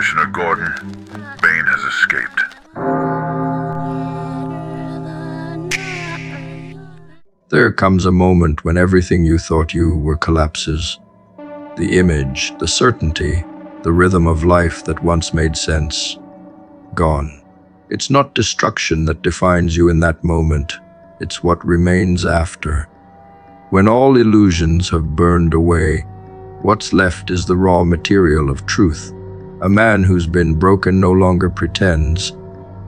Commissioner Gordon, Bane has escaped. There comes a moment when everything you thought you were collapses. The image, the certainty, the rhythm of life that once made sense. Gone. It's not destruction that defines you in that moment. It's what remains after. When all illusions have burned away, what's left is the raw material of truth. A man who's been broken no longer pretends.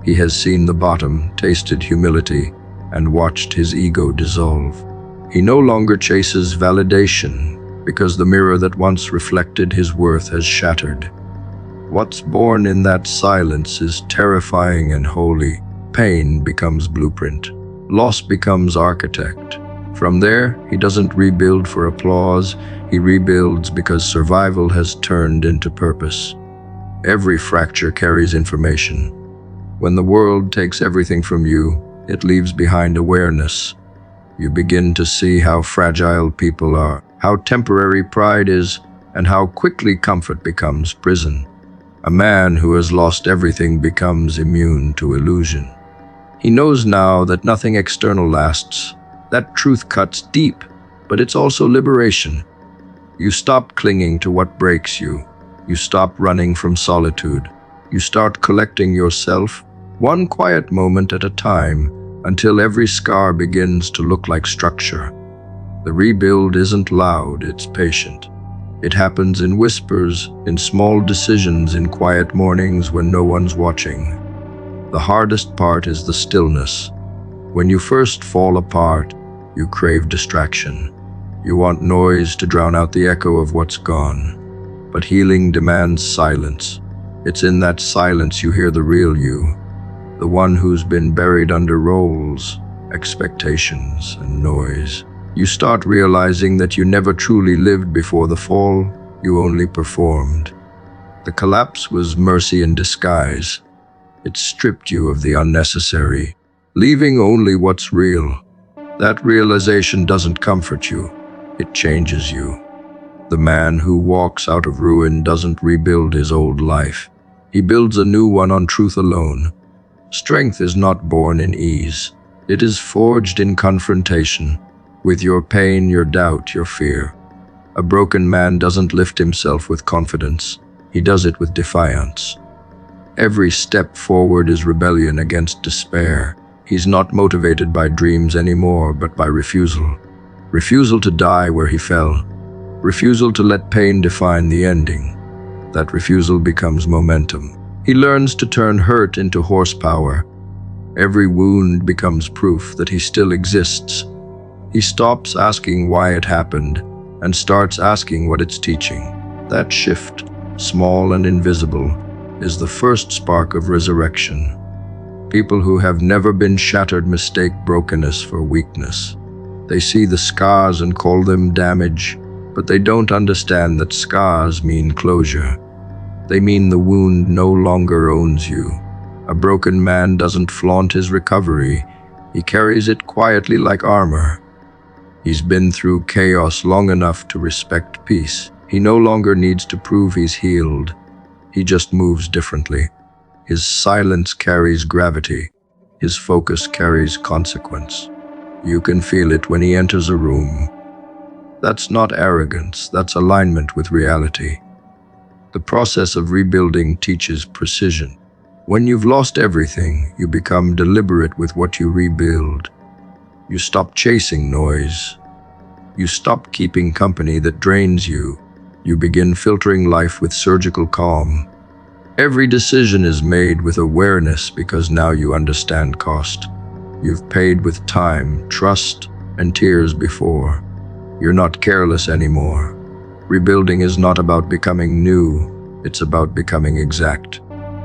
He has seen the bottom, tasted humility, and watched his ego dissolve. He no longer chases validation because the mirror that once reflected his worth has shattered. What's born in that silence is terrifying and holy. Pain becomes blueprint. Loss becomes architect. From there, he doesn't rebuild for applause. He rebuilds because survival has turned into purpose. Every fracture carries information. When the world takes everything from you, it leaves behind awareness. You begin to see how fragile people are, how temporary pride is, and how quickly comfort becomes prison. A man who has lost everything becomes immune to illusion. He knows now that nothing external lasts. That truth cuts deep, but it's also liberation. You stop clinging to what breaks you. You stop running from solitude. You start collecting yourself, one quiet moment at a time, until every scar begins to look like structure. The rebuild isn't loud, it's patient. It happens in whispers, in small decisions, in quiet mornings when no one's watching. The hardest part is the stillness. When you first fall apart, you crave distraction. You want noise to drown out the echo of what's gone. But healing demands silence. It's in that silence you hear the real you, the one who's been buried under roles, expectations, and noise. You start realizing that you never truly lived before the fall, you only performed. The collapse was mercy in disguise. It stripped you of the unnecessary, leaving only what's real. That realization doesn't comfort you, it changes you. The man who walks out of ruin doesn't rebuild his old life. He builds a new one on truth alone. Strength is not born in ease. It is forged in confrontation, with your pain, your doubt, your fear. A broken man doesn't lift himself with confidence. He does it with defiance. Every step forward is rebellion against despair. He's not motivated by dreams anymore, but by refusal. Refusal to die where he fell. Refusal to let pain define the ending. That refusal becomes momentum. He learns to turn hurt into horsepower. Every wound becomes proof that he still exists. He stops asking why it happened and starts asking what it's teaching. That shift, small and invisible, is the first spark of resurrection. People who have never been shattered mistake brokenness for weakness. They see the scars and call them damage, but they don't understand that scars mean closure. They mean the wound no longer owns you. A broken man doesn't flaunt his recovery. He carries it quietly like armor. He's been through chaos long enough to respect peace. He no longer needs to prove he's healed. He just moves differently. His silence carries gravity. His focus carries consequence. You can feel it when he enters a room. That's not arrogance, that's alignment with reality. The process of rebuilding teaches precision. When you've lost everything, you become deliberate with what you rebuild. You stop chasing noise. You stop keeping company that drains you. You begin filtering life with surgical calm. Every decision is made with awareness because now you understand cost. You've paid with time, trust, and tears before. You're not careless anymore. Rebuilding is not about becoming new, it's about becoming exact.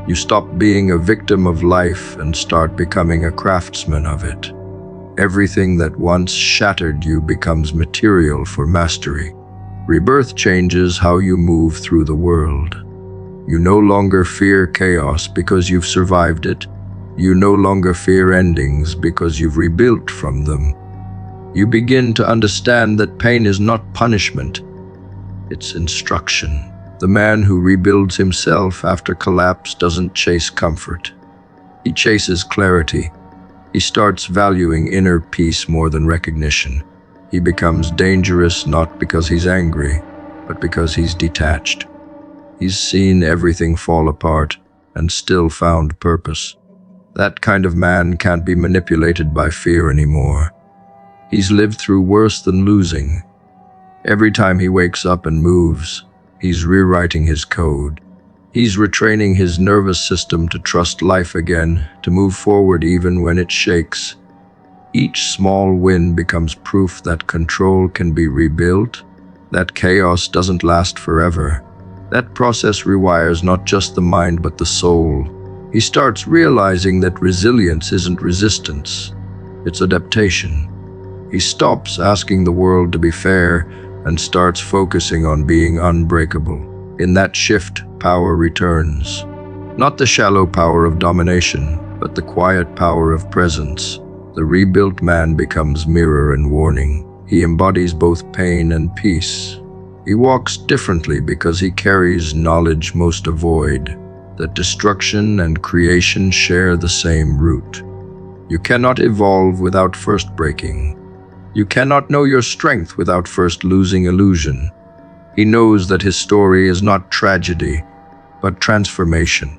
You stop being a victim of life and start becoming a craftsman of it. Everything that once shattered you becomes material for mastery. Rebirth changes how you move through the world. You no longer fear chaos because you've survived it. You no longer fear endings because you've rebuilt from them. You begin to understand that pain is not punishment, it's instruction. The man who rebuilds himself after collapse doesn't chase comfort. He chases clarity. He starts valuing inner peace more than recognition. He becomes dangerous not because he's angry, but because he's detached. He's seen everything fall apart and still found purpose. That kind of man can't be manipulated by fear anymore. He's lived through worse than losing. Every time he wakes up and moves, he's rewriting his code. He's retraining his nervous system to trust life again, to move forward even when it shakes. Each small win becomes proof that control can be rebuilt, that chaos doesn't last forever. That process rewires not just the mind but the soul. He starts realizing that resilience isn't resistance, it's adaptation. He stops asking the world to be fair and starts focusing on being unbreakable. In that shift, power returns. Not the shallow power of domination, but the quiet power of presence. The rebuilt man becomes mirror and warning. He embodies both pain and peace. He walks differently because he carries knowledge most avoid, that destruction and creation share the same root. You cannot evolve without first breaking. You cannot know your strength without first losing illusion. He knows that his story is not tragedy, but transformation.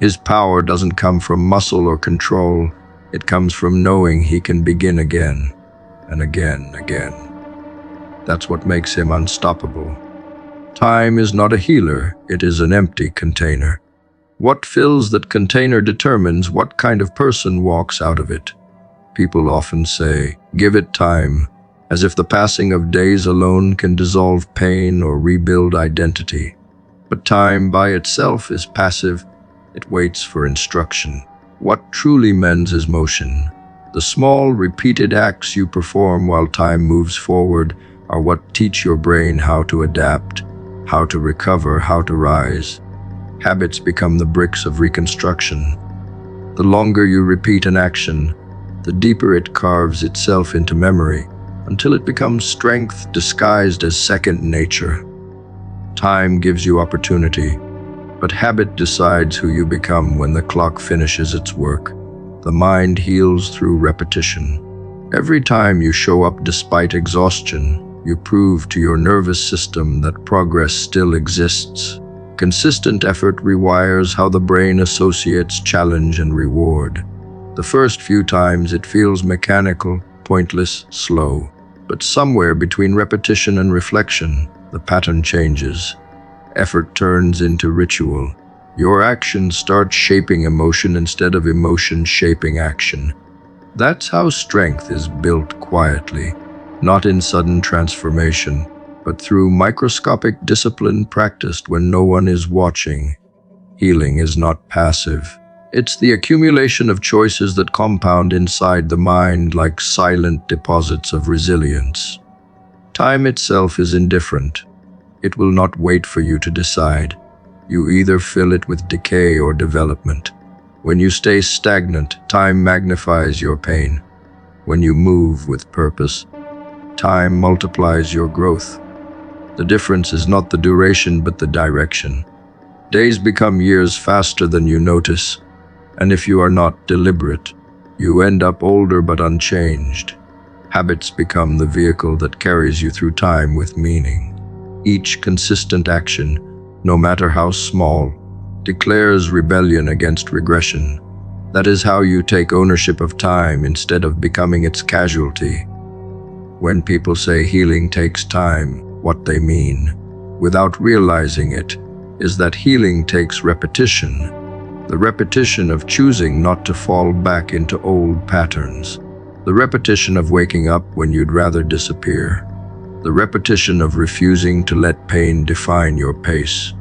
His power doesn't come from muscle or control. It comes from knowing he can begin again and again. That's what makes him unstoppable. Time is not a healer, it is an empty container. What fills that container determines what kind of person walks out of it. People often say, "Give it time," as if the passing of days alone can dissolve pain or rebuild identity. But time by itself is passive. It waits for instruction. What truly mends is motion. The small, repeated acts you perform while time moves forward are what teach your brain how to adapt, how to recover, how to rise. Habits become the bricks of reconstruction. The longer you repeat an action, the deeper it carves itself into memory, until it becomes strength disguised as second nature. Time gives you opportunity, but habit decides who you become when the clock finishes its work. The mind heals through repetition. Every time you show up despite exhaustion, you prove to your nervous system that progress still exists. Consistent effort rewires how the brain associates challenge and reward. The first few times it feels mechanical, pointless, slow. But somewhere between repetition and reflection, the pattern changes. Effort turns into ritual. Your actions start shaping emotion instead of emotion shaping action. That's how strength is built quietly, not in sudden transformation, but through microscopic discipline practiced when no one is watching. Healing is not passive. It's the accumulation of choices that compound inside the mind like silent deposits of resilience. Time itself is indifferent. It will not wait for you to decide. You either fill it with decay or development. When you stay stagnant, time magnifies your pain. When you move with purpose, time multiplies your growth. The difference is not the duration but the direction. Days become years faster than you notice. And if you are not deliberate, you end up older but unchanged. Habits become the vehicle that carries you through time with meaning. Each consistent action, no matter how small, declares rebellion against regression. That is how you take ownership of time instead of becoming its casualty. When people say healing takes time, what they mean, without realizing it, is that healing takes repetition. The repetition of choosing not to fall back into old patterns. The repetition of waking up when you'd rather disappear. The repetition of refusing to let pain define your pace.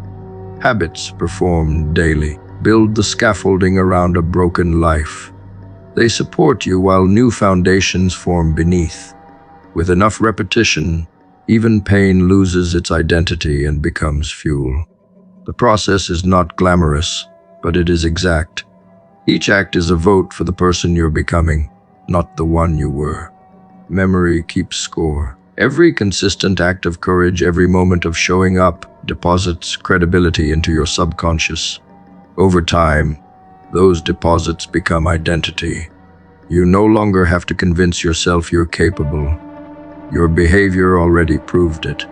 Habits performed daily build the scaffolding around a broken life. They support you while new foundations form beneath. With enough repetition, even pain loses its identity and becomes fuel. The process is not glamorous, but it is exact. Each act is a vote for the person you're becoming, not the one you were. Memory keeps score. Every consistent act of courage, every moment of showing up, deposits credibility into your subconscious. Over time, those deposits become identity. You no longer have to convince yourself you're capable. Your behavior already proved it.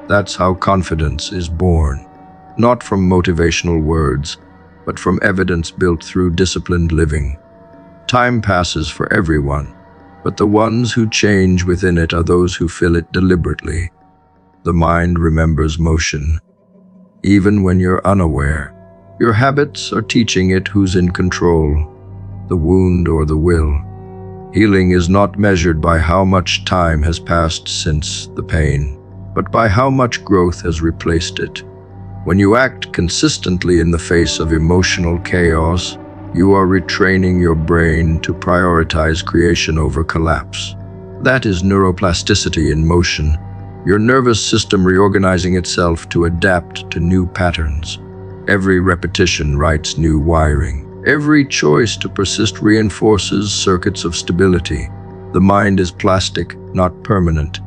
That's how confidence is born. Not from motivational words, but from evidence built through disciplined living. Time passes for everyone, but the ones who change within it are those who fill it deliberately. The mind remembers motion, even when you're unaware. Your habits are teaching it who's in control, the wound or the will. Healing is not measured by how much time has passed since the pain, but by how much growth has replaced it. When you act consistently in the face of emotional chaos, you are retraining your brain to prioritize creation over collapse. That is neuroplasticity in motion, your nervous system reorganizing itself to adapt to new patterns. Every repetition writes new wiring. Every choice to persist reinforces circuits of stability. The mind is plastic, not permanent.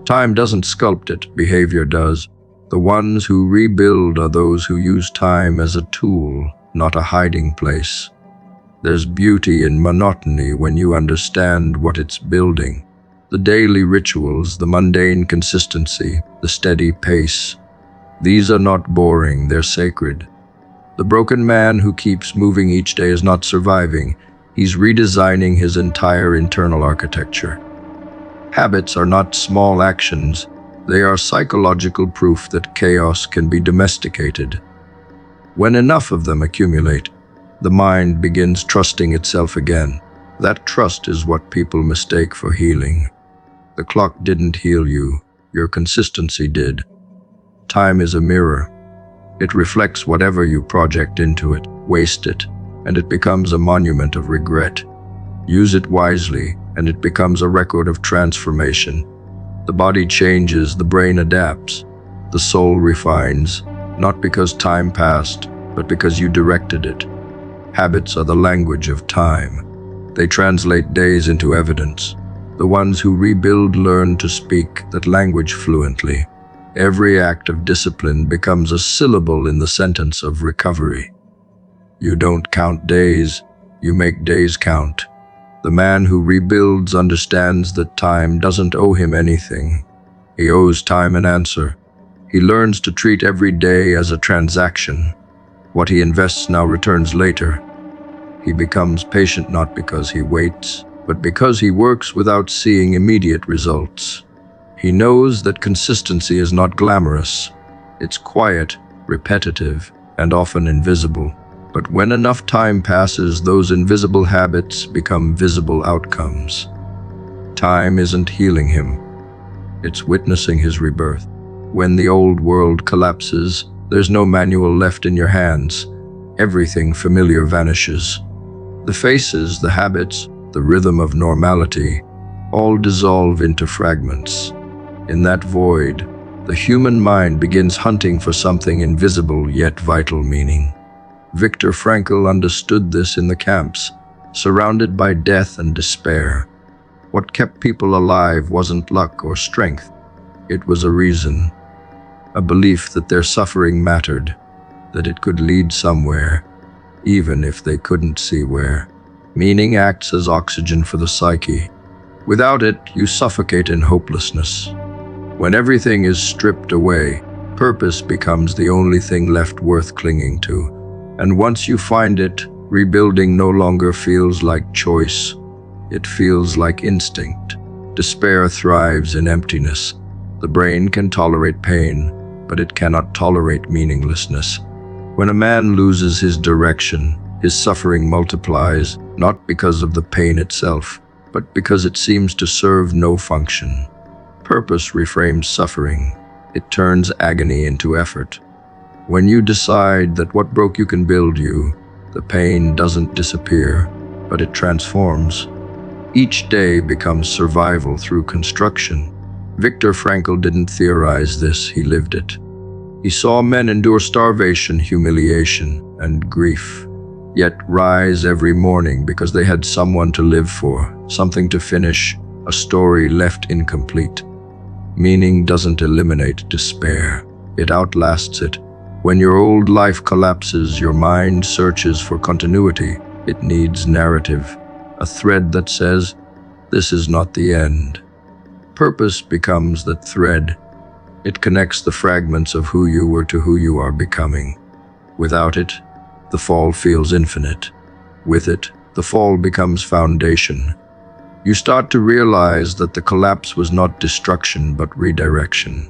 Time doesn't sculpt it, behavior does. The ones who rebuild are those who use time as a tool, not a hiding place. There's beauty in monotony when you understand what it's building. The daily rituals, the mundane consistency, the steady pace. These are not boring, they're sacred. The broken man who keeps moving each day is not surviving. He's redesigning his entire internal architecture. Habits are not small actions. They are psychological proof that chaos can be domesticated. When enough of them accumulate, the mind begins trusting itself again. That trust is what people mistake for healing. The clock didn't heal you, your consistency did. Time is a mirror. It reflects whatever you project into it, waste it, and it becomes a monument of regret. Use it wisely, and it becomes a record of transformation. The body changes, the brain adapts, the soul refines, not because time passed, but because you directed it. Habits are the language of time. They translate days into evidence. The ones who rebuild learn to speak that language fluently. Every act of discipline becomes a syllable in the sentence of recovery. You don't count days, you make days count. The man who rebuilds understands that time doesn't owe him anything. He owes time an answer. He learns to treat every day as a transaction. What he invests now returns later. He becomes patient not because he waits, but because he works without seeing immediate results. He knows that consistency is not glamorous. It's quiet, repetitive, and often invisible. But when enough time passes, those invisible habits become visible outcomes. Time isn't healing him. It's witnessing his rebirth. When the old world collapses, there's no manual left in your hands. Everything familiar vanishes. The faces, the habits, the rhythm of normality, all dissolve into fragments. In that void, the human mind begins hunting for something invisible yet vital meaning. Viktor Frankl understood this in the camps, surrounded by death and despair. What kept people alive wasn't luck or strength. It was a reason, a belief that their suffering mattered, that it could lead somewhere, even if they couldn't see where. Meaning acts as oxygen for the psyche. Without it, you suffocate in hopelessness. When everything is stripped away, purpose becomes the only thing left worth clinging to. And once you find it, rebuilding no longer feels like choice. It feels like instinct. Despair thrives in emptiness. The brain can tolerate pain, but it cannot tolerate meaninglessness. When a man loses his direction, his suffering multiplies, not because of the pain itself, but because it seems to serve no function. Purpose reframes suffering. It turns agony into effort. When you decide that what broke you can build you, the pain doesn't disappear, but it transforms. Each day becomes survival through construction. Viktor Frankl didn't theorize this, he lived it. He saw men endure starvation, humiliation, and grief, yet rise every morning because they had someone to live for, something to finish, a story left incomplete. Meaning doesn't eliminate despair. It outlasts it. When your old life collapses, your mind searches for continuity. It needs narrative, a thread that says, "This is not the end." Purpose becomes that thread. It connects the fragments of who you were to who you are becoming. Without it, the fall feels infinite. With it, the fall becomes foundation. You start to realize that the collapse was not destruction but redirection.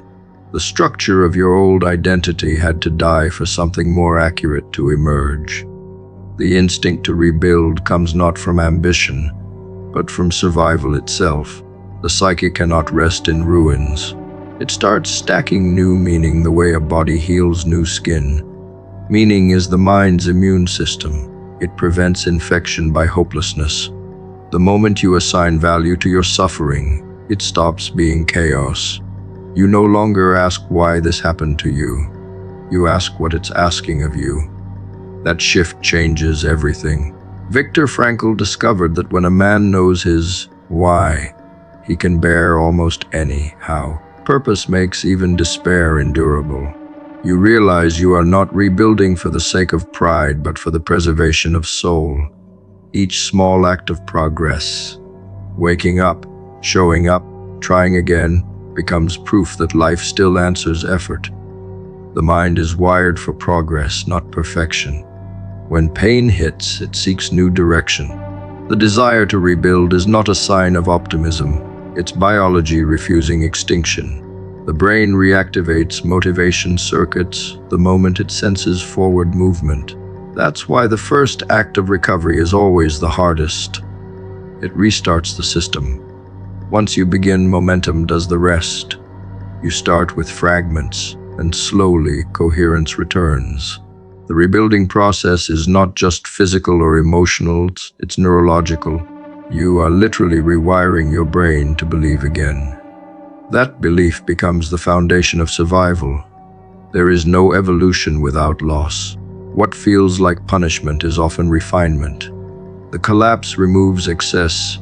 The structure of your old identity had to die for something more accurate to emerge. The instinct to rebuild comes not from ambition, but from survival itself. The psyche cannot rest in ruins. It starts stacking new meaning the way a body heals new skin. Meaning is the mind's immune system. It prevents infection by hopelessness. The moment you assign value to your suffering, it stops being chaos. You no longer ask why this happened to you. You ask what it's asking of you. That shift changes everything. Viktor Frankl discovered that when a man knows his why, he can bear almost any how. Purpose makes even despair endurable. You realize you are not rebuilding for the sake of pride, but for the preservation of soul. Each small act of progress, waking up, showing up, trying again, becomes proof that life still answers effort. The mind is wired for progress, not perfection. When pain hits, it seeks new direction. The desire to rebuild is not a sign of optimism. It's biology refusing extinction. The brain reactivates motivation circuits the moment it senses forward movement. That's why the first act of recovery is always the hardest. It restarts the system. Once you begin, momentum does the rest. You start with fragments, and slowly coherence returns. The rebuilding process is not just physical or emotional, it's neurological. You are literally rewiring your brain to believe again. That belief becomes the foundation of survival. There is no evolution without loss. What feels like punishment is often refinement. The collapse removes excess,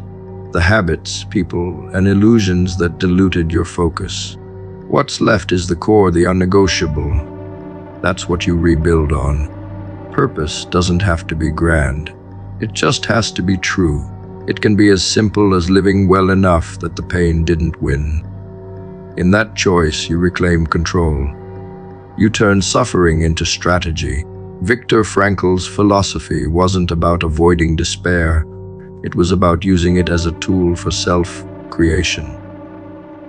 the habits, people, and illusions that diluted your focus. What's left is the core, the unnegotiable. That's what you rebuild on. Purpose doesn't have to be grand. It just has to be true. It can be as simple as living well enough that the pain didn't win. In that choice, you reclaim control. You turn suffering into strategy. Viktor Frankl's philosophy wasn't about avoiding despair. It was about using it as a tool for self-creation.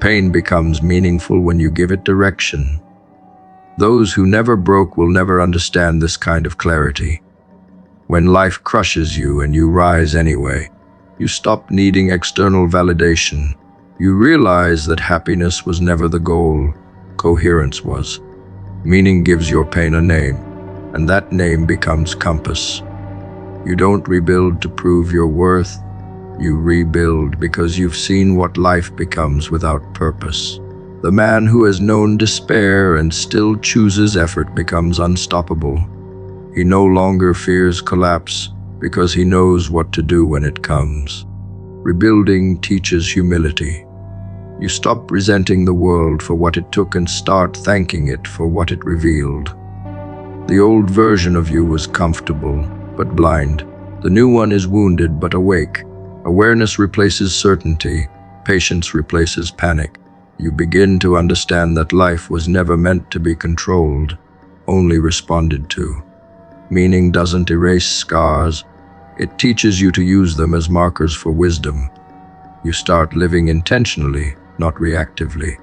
Pain becomes meaningful when you give it direction. Those who never broke will never understand this kind of clarity. When life crushes you and you rise anyway, you stop needing external validation. You realize that happiness was never the goal, coherence was. Meaning gives your pain a name, and that name becomes compass. You don't rebuild to prove your worth. You rebuild because you've seen what life becomes without purpose. The man who has known despair and still chooses effort becomes unstoppable. He no longer fears collapse because he knows what to do when it comes. Rebuilding teaches humility. You stop resenting the world for what it took and start thanking it for what it revealed. The old version of you was comfortable, but blind. The new one is wounded, but awake. Awareness replaces certainty. Patience replaces panic. You begin to understand that life was never meant to be controlled, only responded to. Meaning doesn't erase scars. It teaches you to use them as markers for wisdom. You start living intentionally, not reactively.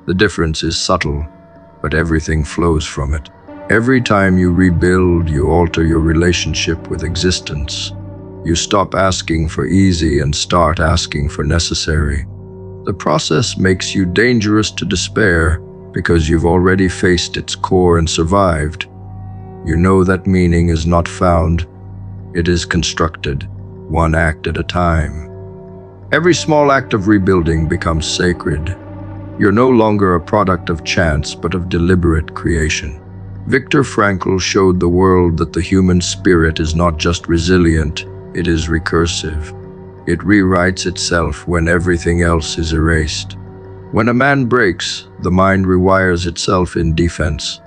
The difference is subtle, but everything flows from it. Every time you rebuild, you alter your relationship with existence. You stop asking for easy and start asking for necessary. The process makes you dangerous to despair because you've already faced its core and survived. You know that meaning is not found. It is constructed, one act at a time. Every small act of rebuilding becomes sacred. You're no longer a product of chance, but of deliberate creation. Viktor Frankl showed the world that the human spirit is not just resilient, it is recursive. It rewrites itself when everything else is erased. When a man breaks, the mind rewires itself in defense.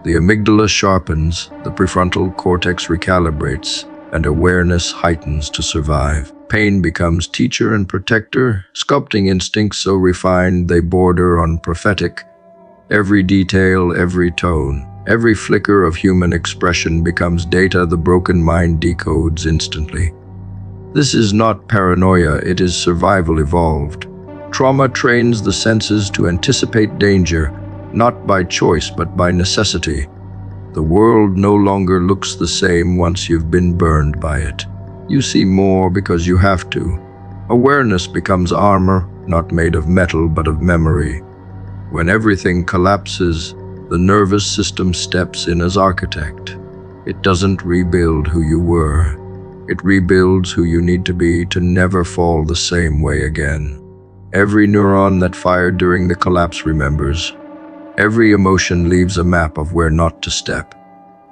The amygdala sharpens, the prefrontal cortex recalibrates, and awareness heightens to survive. Pain becomes teacher and protector, sculpting instincts so refined they border on prophetic. Every detail, every tone, every flicker of human expression becomes data the broken mind decodes instantly. This is not paranoia, it is survival evolved. Trauma trains the senses to anticipate danger, not by choice but by necessity. The world no longer looks the same once you've been burned by it. You see more because you have to. Awareness becomes armor, not made of metal but of memory. When everything collapses, the nervous system steps in as architect. It doesn't rebuild who you were. It rebuilds who you need to be to never fall the same way again. Every neuron that fired during the collapse remembers. Every emotion leaves a map of where not to step.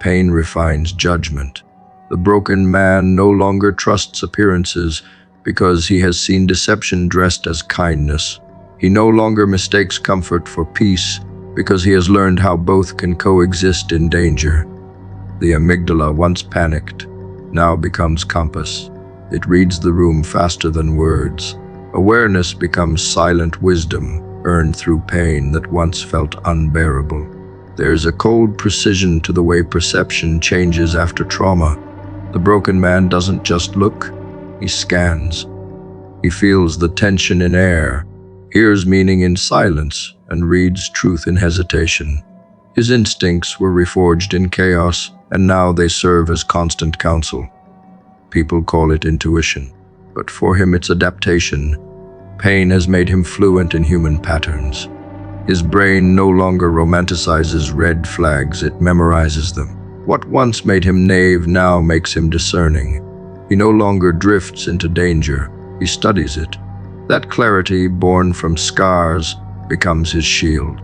Pain refines judgment. The broken man no longer trusts appearances because he has seen deception dressed as kindness. He no longer mistakes comfort for peace because he has learned how both can coexist in danger. The amygdala, once panicked, now becomes compass. It reads the room faster than words. Awareness becomes silent wisdom, earned through pain that once felt unbearable. There's a cold precision to the way perception changes after trauma. The broken man doesn't just look, he scans. He feels the tension in air, hears meaning in silence, and reads truth in hesitation. His instincts were reforged in chaos, and now they serve as constant counsel. People call it intuition, but for him it's adaptation. Pain has made him fluent in human patterns. His brain no longer romanticizes red flags, it memorizes them. What once made him naive now makes him discerning. He no longer drifts into danger, he studies it. That clarity, born from scars, becomes his shield.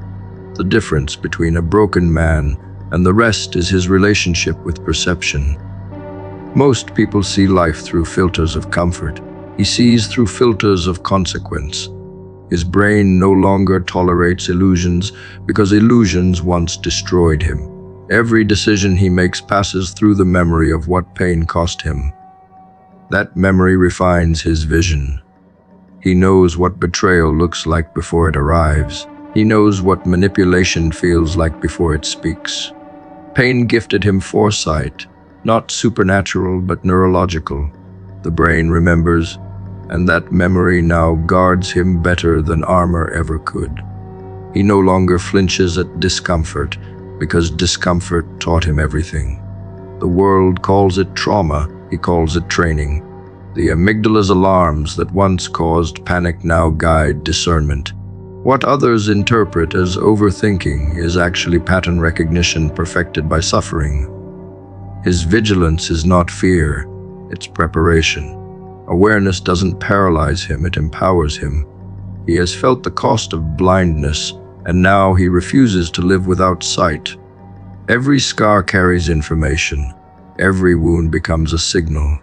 The difference between a broken man and the rest is his relationship with perception. Most people see life through filters of comfort. He sees through filters of consequence. His brain no longer tolerates illusions because illusions once destroyed him. Every decision he makes passes through the memory of what pain cost him. That memory refines his vision. He knows what betrayal looks like before it arrives. He knows what manipulation feels like before it speaks. Pain gifted him foresight, not supernatural but neurological. The brain remembers, and that memory now guards him better than armor ever could. He no longer flinches at discomfort, because discomfort taught him everything. The world calls it trauma, he calls it training. The amygdala's alarms that once caused panic now guide discernment. What others interpret as overthinking is actually pattern recognition perfected by suffering. His vigilance is not fear, it's preparation. Awareness doesn't paralyze him, it empowers him. He has felt the cost of blindness, and now he refuses to live without sight. Every scar carries information. Every wound becomes a signal.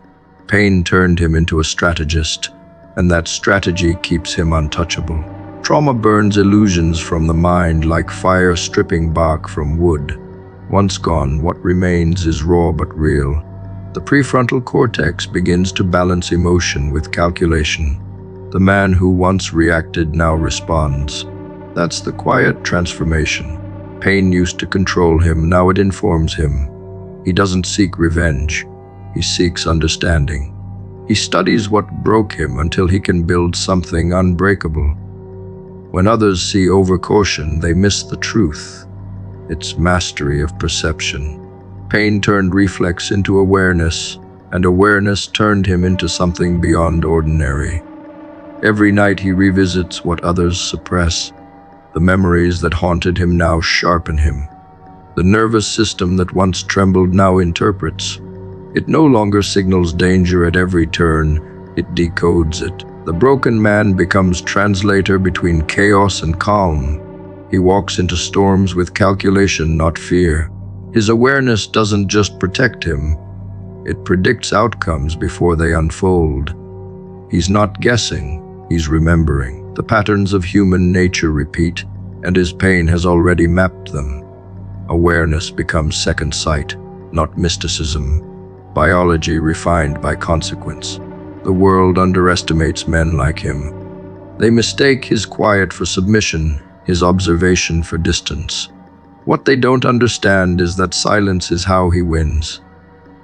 Pain turned him into a strategist, and that strategy keeps him untouchable. Trauma burns illusions from the mind like fire stripping bark from wood. Once gone, what remains is raw but real. The prefrontal cortex begins to balance emotion with calculation. The man who once reacted now responds. That's the quiet transformation. Pain used to control him, now it informs him. He doesn't seek revenge, he seeks understanding. He studies what broke him until he can build something unbreakable. When others see overcaution, they miss the truth. It's mastery of perception. Pain turned reflex into awareness, and awareness turned him into something beyond ordinary. Every night he revisits what others suppress. The memories that haunted him now sharpen him. The nervous system that once trembled now interprets. It no longer signals danger at every turn, it decodes it. The broken man becomes translator between chaos and calm. He walks into storms with calculation, not fear. His awareness doesn't just protect him, it predicts outcomes before they unfold. He's not guessing, he's remembering. The patterns of human nature repeat, and his pain has already mapped them. Awareness becomes second sight, not mysticism. Biology refined by consequence. The world underestimates men like him. They mistake his quiet for submission, his observation for distance. What they don't understand is that silence is how he wins.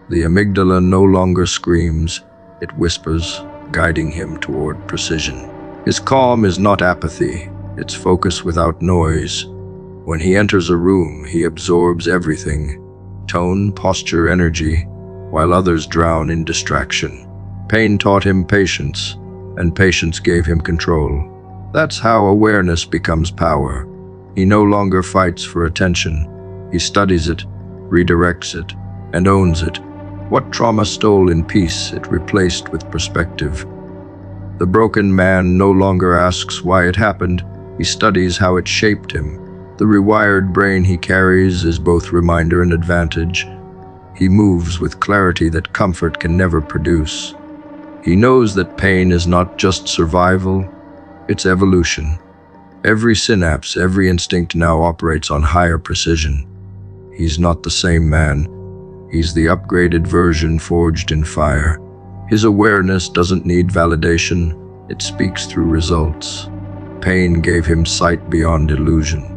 The amygdala no longer screams, it whispers, guiding him toward precision. His calm is not apathy, it's focus without noise. When he enters a room, he absorbs everything, tone, posture, energy, while others drown in distraction. Pain taught him patience, and patience gave him control. That's how awareness becomes power. He no longer fights for attention. He studies it, redirects it, and owns it. What trauma stole in peace, it replaced with perspective. The broken man no longer asks why it happened, he studies how it shaped him. The rewired brain he carries is both reminder and advantage. He moves with clarity that comfort can never produce. He knows that pain is not just survival, it's evolution. Every synapse, every instinct now operates on higher precision. He's not the same man. He's the upgraded version forged in fire. His awareness doesn't need validation, it speaks through results. Pain gave him sight beyond illusion.